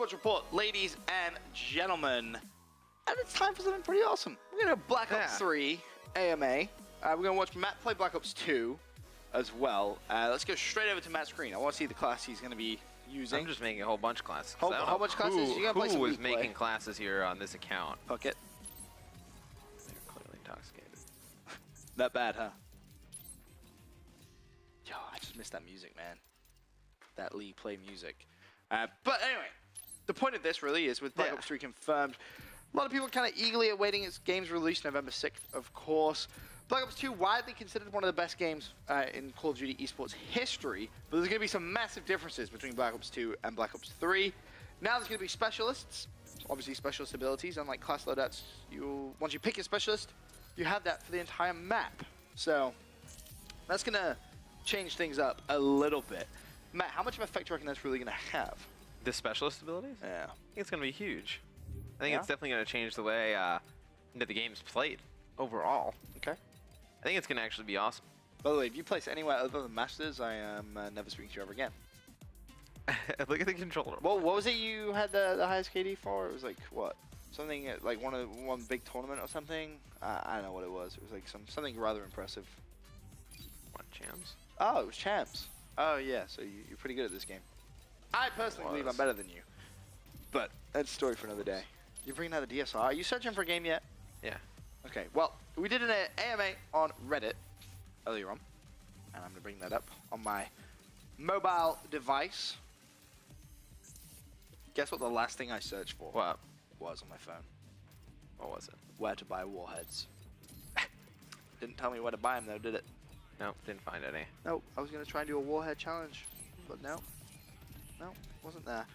eSports Report, ladies and gentlemen. And it's time for something pretty awesome. We're going to Black Ops 3 AMA. We're going to watch Matt play Black Ops 2 as well. Let's go straight over to Matt's screen. I want to see the class he's going to be using. I'm just making a whole bunch of classes. Whole bunch of classes? You're gonna play some who is Weak making Play. classes here on this account? Fuck it. They're clearly intoxicated. Not bad, huh? Yo, I just missed that music, man. That Lee play music. But anyway, the point of this really is with Black Ops 3 confirmed. A lot of people kind of eagerly awaiting its game's release November 6th, of course. Black Ops 2 widely considered one of the best games in Call of Duty eSports history, but there's going to be some massive differences between Black Ops 2 and Black Ops 3. Now there's going to be specialists, obviously specialist abilities, unlike class loadouts. Once you pick your specialist, you have that for the entire map. So that's going to change things up a little bit. Matt, how much of an effect do you reckon that's really going to have? The specialist abilities? Yeah. I think it's going to be huge. I think it's definitely going to change the way that the game's played overall. Okay. I think it's going to actually be awesome. By the way, if you place anywhere other than Masters, I am never speaking to you ever again. Look at the controller. Well, what was it you had the highest KD for? It was like, what? Something like one big tournament or something? I don't know what it was. It was like something rather impressive. What, champs? Oh, it was champs. Oh, yeah, so you're pretty good at this game. I personally believe I'm better than you. But that's a story for another day. You're bringing out the DSR. Are you searching for a game yet? Yeah. Okay, well, we did an AMA on Reddit earlier on. And I'm going to bring that up on my mobile device. Guess what the last thing I searched for was on my phone? What was it? Where to buy warheads. Didn't tell me where to buy them, though, did it? Nope, didn't find any. Nope, I was going to try and do a warhead challenge, but no. No, wasn't there.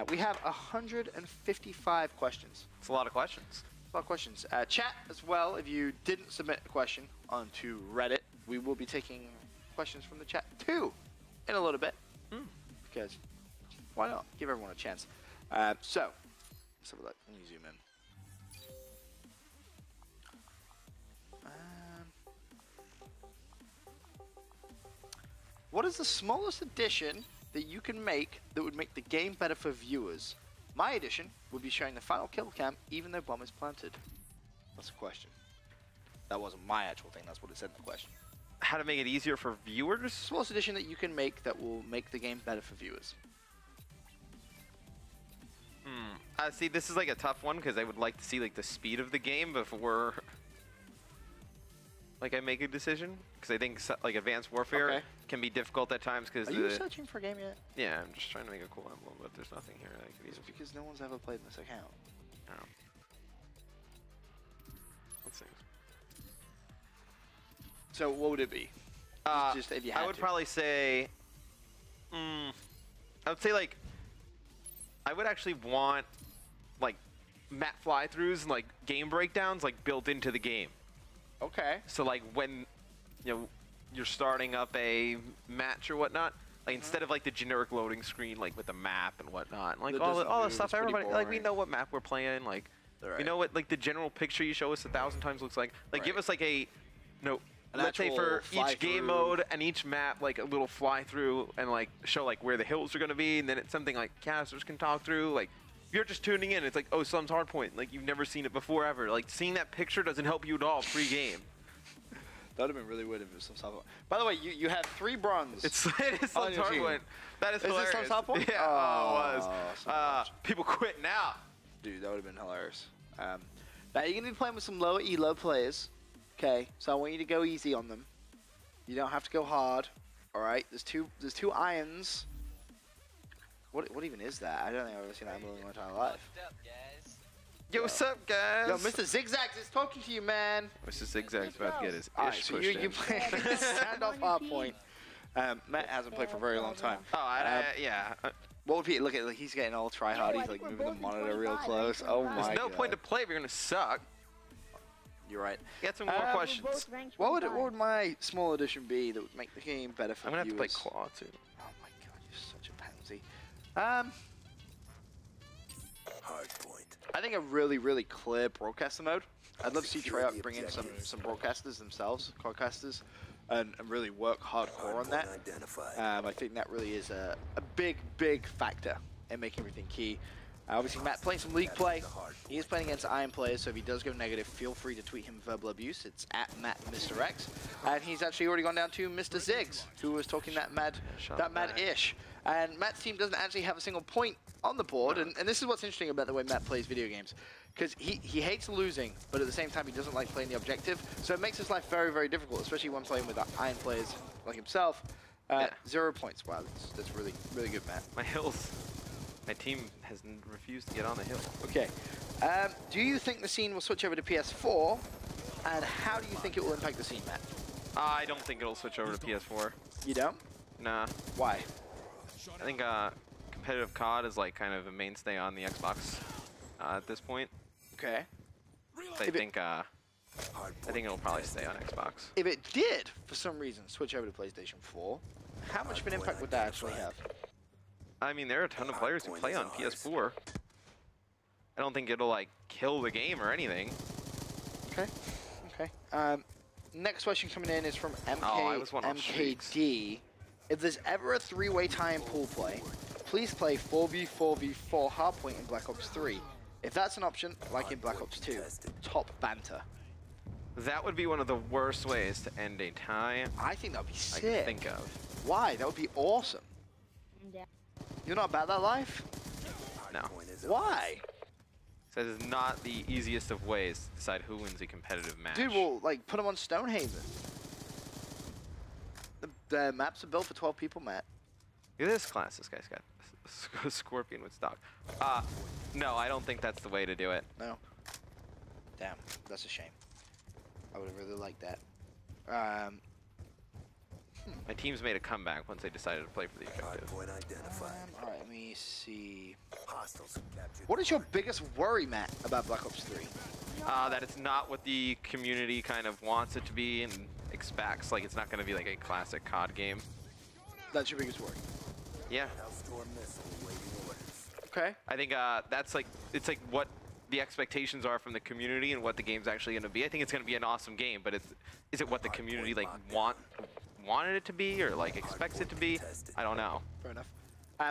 We have 155 questions. It's a lot of questions. A lot of questions. Chat as well, if you didn't submit a question onto Reddit, we will be taking questions from the chat too in a little bit. Because why not? Give everyone a chance. So, let's have a look. Let me zoom in. What is the smallest addition that you can make that would make the game better for viewers? My addition would be showing the final kill cam even though bomb is planted. That's a question. That wasn't my actual thing, that's what it said in the question. How to make it easier for viewers? Smallest addition that you can make that will make the game better for viewers. See, this is like a tough one because I would like to see like the speed of the game before I make a decision, because I think like Advanced Warfare can be difficult at times. Because are you searching for a game yet? Yeah, I'm just trying to make a cool emblem, but there's nothing here that I could use. It's because no one's ever played this account. Oh. Let's see. So what would it be? Just if you had I would probably say, I would say like, I would actually want like map fly-throughs and like game breakdowns like built into the game. Okay. So like when you're starting up a match or whatnot, like instead of like the generic loading screen like with the map and whatnot, like all the stuff everybody like we know what map we're playing, like we know what like the general picture you show us 1,000 times looks like. Like give us like a let's say for each game mode and each map like a little fly through and like show like where the hills are gonna be, and then it's something like casters can talk through. Like if you're just tuning in, it's like, oh, Slum's Hardpoint, like you've never seen it before ever. Like seeing that picture doesn't help you at all pre-game. That would have been really weird if it was Slum's Hardpoint. By the way, you have 3 bronze. It is Slum's Hardpoint. That is hilarious. Is it Slum's Hardpoint? Yeah, oh, it was. People quit now. Dude, that would have been hilarious. Now you're gonna be playing with some lower elo players. Okay, so I want you to go easy on them. You don't have to go hard. All right, there's two irons. What even is that? I don't think I've ever seen that emblem in my entire life. What's up, guys? Yo, what's up, guys? Yo, Mr. Zigzags is talking to you, man. Mr. Zigzag's about to get his ish so pushed in. you play standoff hardpoint. Matt hasn't played for a very long time. Oh, yeah. What would he look at? Like he's getting all try-hard. He's like moving the monitor real close. Oh my god. There's no point to play if you're gonna suck. You're right. Get some more questions. What would my small addition be that would make the game better for viewers? I'm gonna have to play Claw too. Oh my god, you're such a pansy. Hardpoint. I think a really clear broadcaster mode. I'd love to see Treyarch bring in some broadcasters themselves, broadcasters, and really work hardcore on that. I think that really is a big factor in making everything key. Obviously, Matt playing some League play. He is playing against Iron players, so if he does go negative, feel free to tweet him verbal abuse. It's at Matt Mr. X. And he's actually already gone down to Mr. Ziggs, who was talking that mad-ish. And Matt's team doesn't actually have a single point on the board, and this is what's interesting about the way Matt plays video games. Because he hates losing, but at the same time, he doesn't like playing the objective. So it makes his life very, very difficult, especially when playing with Iron players like himself. 0 points. Wow, that's really, really good, Matt. My team has refused to get on the hill. Okay. Do you think the scene will switch over to PS4? And how do you think it will impact the scene, Matt? I don't think it'll switch over to PS4. You don't? Nah. Why? I think competitive COD is like kind of a mainstay on the Xbox at this point. Okay. So I think it'll probably stay on Xbox. If it did, for some reason, switch over to PlayStation 4, how much of an impact would that actually have? I mean, there are a ton of players who play on PS4. I don't think it'll like kill the game or anything. Okay. Okay. Next question coming in is from MKD. If there's ever a 3-way tie in pool play, please play 4v4v4 hardpoint in Black Ops 3. If that's an option, like in Black Ops 2, top banter. That would be one of the worst ways to end a tie I think that would be sick. I can think of. Why? That would be awesome. You're not about that life? No. Why? So it's not the easiest of ways to decide who wins a competitive match. Dude, well, like, put them on Stonehaven. The maps are built for 12 people, Matt. Look at this class. This guy's got a Scorpion with stock. No, I don't think that's the way to do it. No. Damn, that's a shame. I would have really liked that. My team's made a comeback once they decided to play for the objective. Alright, let me see. What is your biggest worry, Matt, about Black Ops 3? That it's not what the community kind of wants it to be and expects. Like, it's not going to be like a classic COD game. That's your biggest worry? Yeah. Okay. I think that's like, it's like what the expectations are from the community and what the game's actually going to be. I think it's going to be an awesome game, but is it what the community like wanted it to be or like expects it to be? I don't know. Fair enough.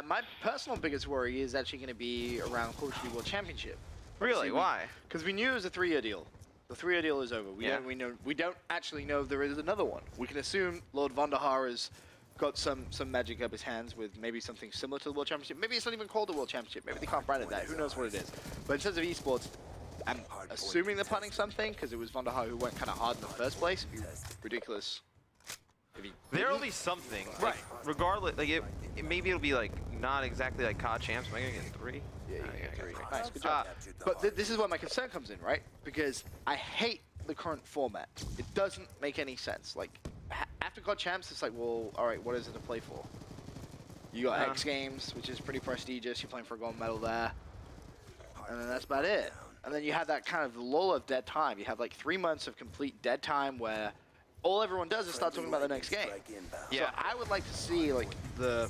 My personal biggest worry is actually going to be around Call of Duty World Championship. Really? Why? Because we knew it was a 3-year deal. The 3-year deal is over. We don't actually know if there is another one. We can assume Lord Vandahar has got some magic up his hands with maybe something similar to the World Championship. Maybe it's not even called the World Championship. Maybe they can't brand it that. Who knows what it is? But in terms of esports, I'm assuming they're planning something because it was Vandahar who went kind of hard in the first place. Ridiculous. There'll be something, right? Like, regardless, like maybe it'll be like not exactly like COD champs. Am I gonna get 3? Yeah, you get 3. Nice, good job. But this is where my concern comes in, right? Because I hate the current format. It doesn't make any sense. Like after COD champs, it's like, well, all right, what is it to play for? You got X Games, which is pretty prestigious. You're playing for a gold medal there, and then that's about it. And then you have that kind of lull of dead time. You have like 3 months of complete dead time where all everyone does is start talking about the next game. Yeah. So I would like to see like the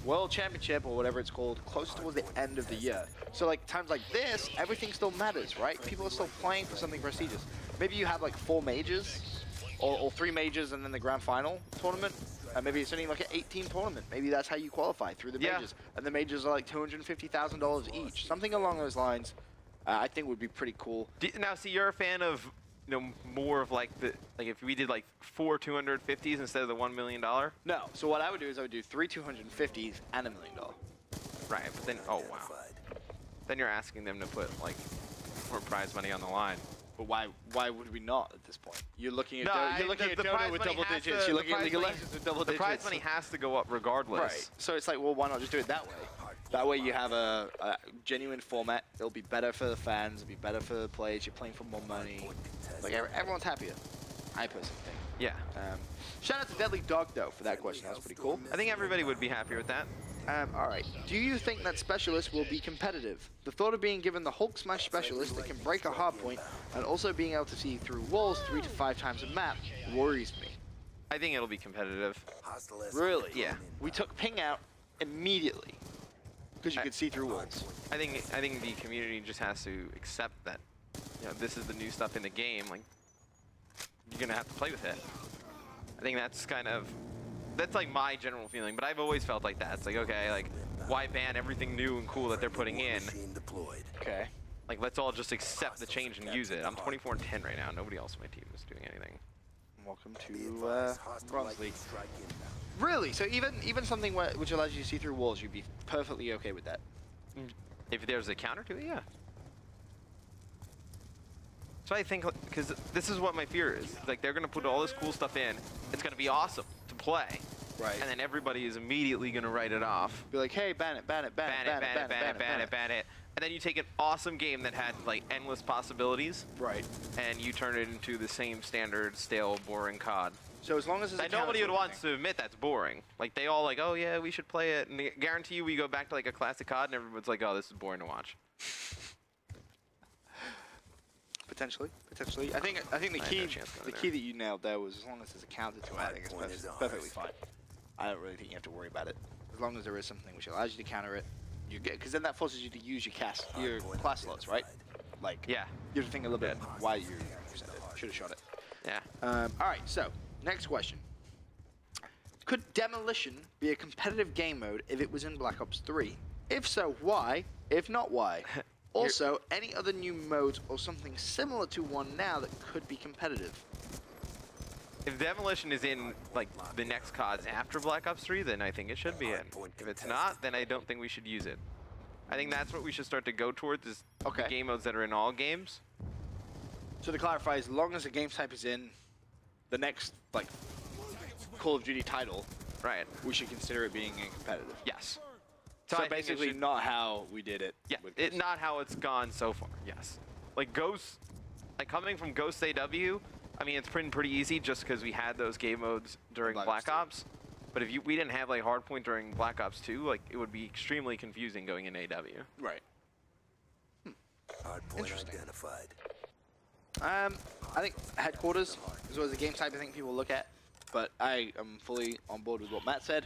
World Championship or whatever it's called close towards the end of the year. So like times like this, everything still matters, right? People are still playing for something prestigious. Maybe you have like 4 majors or 3 majors and then the grand final tournament. Maybe it's only like an 18 tournament. Maybe that's how you qualify through the majors. And the majors are like $250,000 each. Something along those lines I think would be pretty cool. Now see, you're a fan of more of like if we did like 4 250s instead of the $1 million? No. So what I would do is I would do 3 250s and $1 million. Right, but then, oh wow. Then you're asking them to put like more prize money on the line. But why would we not at this point? You're looking at Dota with double digits. You're looking at League of Legends with double digits. The prize money has to go up regardless. Right. So it's like, well, why not just do it that way? That way you have a genuine format. It'll be better for the fans. It'll be better for the players. You're playing for more money. Like everyone's happier. I personally think. Yeah. Shout out to Deadly Dog though for that question. That was pretty cool. I think everybody would be happier with that. All right. Do you think that Specialist will be competitive? The thought of being given the Hulk Smash Specialist that can break a hardpoint and also being able to see through walls 3 to 5 times a map worries me. I think it'll be competitive. Really? Yeah. We took ping out immediately because you could see through walls. I think the community just has to accept that, this is the new stuff in the game. Like, you're gonna have to play with it. I think that's kind of that's like my general feeling, but I've always felt like that. It's like, okay, like, why ban everything new and cool that they're putting in? Okay. Like, let's all just accept the change and use it. I'm 24-10 right now. Nobody else on my team is doing anything. Welcome to Bronze League. Really? So even something which allows you to see through walls, you'd be perfectly okay with that? If there's a counter to it, yeah. So I think, because this is what my fear is. Like, they're going to put all this cool stuff in. It's going to be awesome to play. Right. And then everybody is immediately going to write it off. Be like, hey, ban it, ban it, ban it, ban it, ban it, ban it, ban it, ban it. And then you take an awesome game that had, like, endless possibilities. Right. And you turn it into the same standard, stale, boring COD. So as long as it's nobody would want to admit that's boring. Like, they all like, oh, yeah, we should play it. And I guarantee you we go back to, like, a classic COD and everyone's like, oh, this is boring to watch. Potentially. I think the key that you nailed there was as long as there's a counter to it, I think it's perfectly fine. I don't really think you have to worry about it. As long as there is something which allows you to counter it, you get, because then that forces you to use your class slots, right? Like, yeah, you have to think a little bit why you used it. Should have shot it. Yeah. All right. So next question: could Demolition be a competitive game mode if it was in Black Ops 3? If so, why? If not, why? Also, any other new modes or something similar to one now that could be competitive? If Demolition is in, like, the next CODs after Black Ops 3, then I think it should be in. If it's not, then I don't think we should use it. I think that's what we should start to go towards, is the game modes that are in all games. So to clarify, as long as the game type is in the next, like, Call of Duty title, right, we should consider it being competitive. Yes. So basically not how we did it. Yeah, not how it's gone so far, yes. Like Ghost, like coming from Ghost AW, I mean, it's been pretty easy just because we had those game modes during Black Ops. But if we didn't have like Hardpoint during Black Ops 2, like it would be extremely confusing going in AW. Right. Interesting. Identified. I think Headquarters is always a game type I think people look at, but I am fully on board with what Matt said.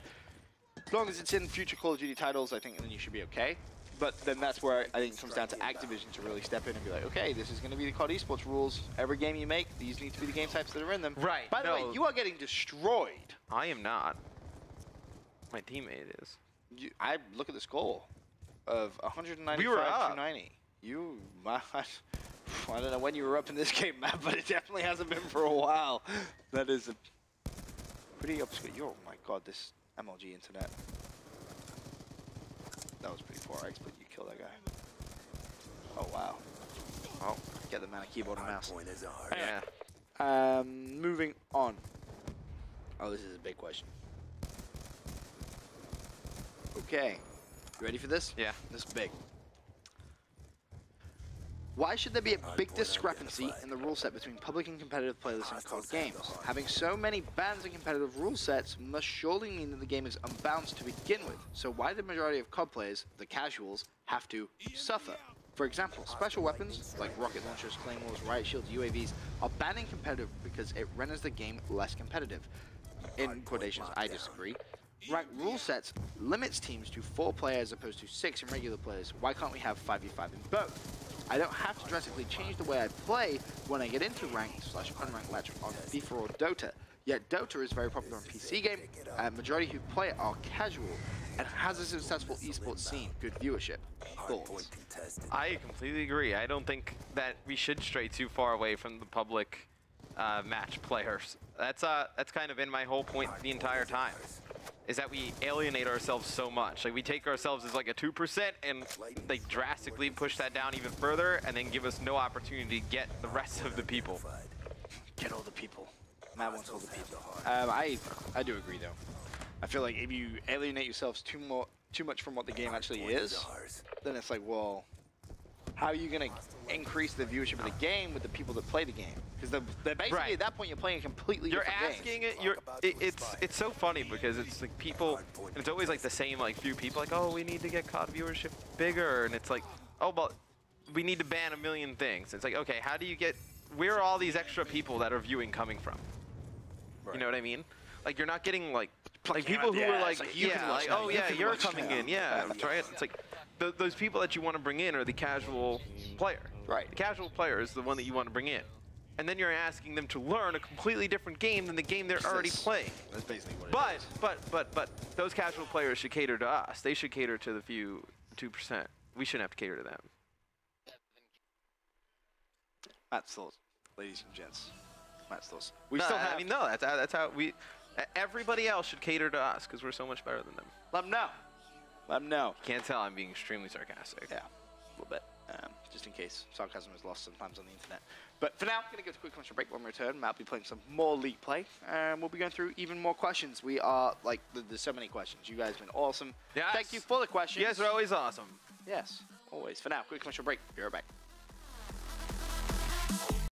As long as it's in future Call of Duty titles, I think then you should be okay. But then that's where I think it comes down to Activision to really step in and be like, okay, this is going to be the COD eSports rules. Every game you make, these need to be the game types that are in them. Right. By the way, you are getting destroyed. I am not. My teammate is. I look at the score of 195 we were up. 290. I don't know when you were up in this game, Matt, but it definitely hasn't been for a while. That is a pretty obscure. Oh my god, this MLG internet. That was pretty 4x, but you killed that guy. Oh wow. Oh, get the man a keyboard and mouse. Yeah. Moving on. Oh, this is a big question. Okay, you ready for this? Yeah. This is big. Why should there be a big discrepancy in the rule set between public and competitive playlists in COD games? Having so many bans and competitive rule sets must surely mean that the game is unbalanced to begin with. So why do the majority of COD players, the casuals, have to suffer? For example, special weapons like rocket launchers, claymores, riot shields, UAVs are banned in competitive because it renders the game less competitive. In quotations, I disagree. Ranked rule sets limits teams to 4 players as opposed to 6 in regular players. Why can't we have 5v5 in both? I don't have to drastically change the way I play when I get into ranked/unranked match on FIFA or Dota. Yet Dota is very popular on PC game, and majority who play it are casual, and has a successful esports scene, good viewership. Thoughts? I completely agree. I don't think that we should stray too far away from the public match players. That's kind of been my whole point the entire time, is that we alienate ourselves so much. Like, we take ourselves as like a 2% and like drastically push that down even further, and then give us no opportunity to get the rest of the people. Get all the people. Matt wants all the people. I do agree though. I feel like if you alienate yourselves too much from what the game actually is, then it's like, well, how are you gonna increase the viewership of the game with the people that play the game? Because they're basically at that point you're playing a completely different game. It's so funny because it's like people, and it's always like the same like few people, like, oh, we need to get COD viewership bigger, and it's like, oh, but we need to ban 1 million things. It's like, okay, how do you get, where are all these extra people that are viewing coming from? Right. You know what I mean? Like, you're not getting like people who are like oh yeah, you're coming in, yeah, right? It's like those people that you want to bring in are the casual player. Right. The casual player is the one that you want to bring in. and then you're asking them to learn a completely different game than the game they're already playing. That's basically what it is. But those casual players should cater to us. They should cater to the few 2%. We shouldn't have to cater to them. Matt's thoughts, ladies and gents. Matt's thoughts. We still have. I mean, no, that's how we. Everybody else should cater to us because we're so much better than them. Let them know. Let them know. Can't tell I'm being extremely sarcastic. Yeah, a little bit. Just in case sarcasm is lost sometimes on the internet. But for now, I'm going to go to a quick commercial break. When we return, Matt will be playing some more League play, and we'll be going through even more questions. We are, like, there's so many questions. You guys have been awesome. Yes. Thank you for the questions. You guys are always awesome. Yes, always. For now, quick commercial break. Be right back.